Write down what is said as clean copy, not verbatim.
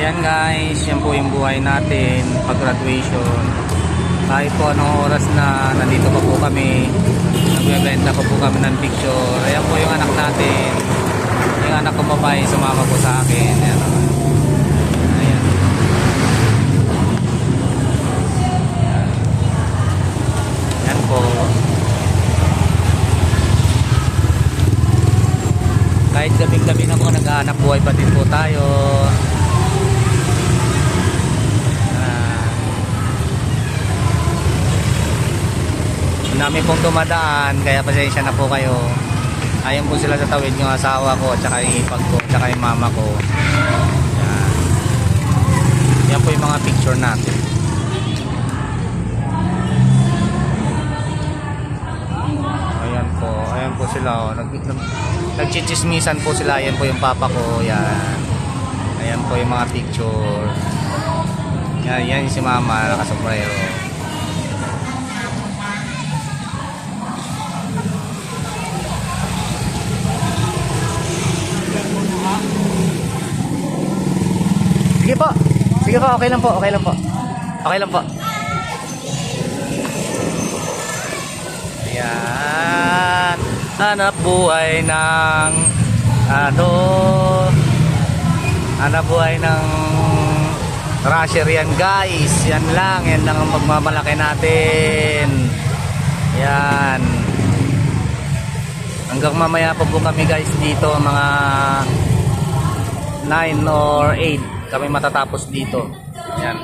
Ayan guys, yan po yung buhay natin pag graduation. Kahit po anong oras na nandito pa po kami, nagbebenta pa po kami ng picture. Ayan po yung anak natin, yung anak ko babae, sumama po sa akin. Ayan. Ayan. Ayan po. Kahit gabi-gabi na po, nag-aanap buhay pa din po tayo. Dami pong dumadaan, kaya pasensya na po kayo. Ayan po sila sa tawid, yung asawa ko, at saka yung ipag ko, at saka yung mama ko. Yan. Yan po yung mga picture natin. Ayan po sila, oh. Nagchichismisan po sila. Ayan po yung papa ko. Yan. Ayan po yung mga picture. Yan si mama, nakasombrero. Sige po. Sige po, okay lang po. Okay lang po. Okay lang po. Ayan. Hanap buhay ng hanap buhay ng rusher yan guys. Yan lang ang magmamalaki natin. Yan. Hanggang mamaya po kami guys dito, mga 9 or 8 kami matatapos dito. Yan.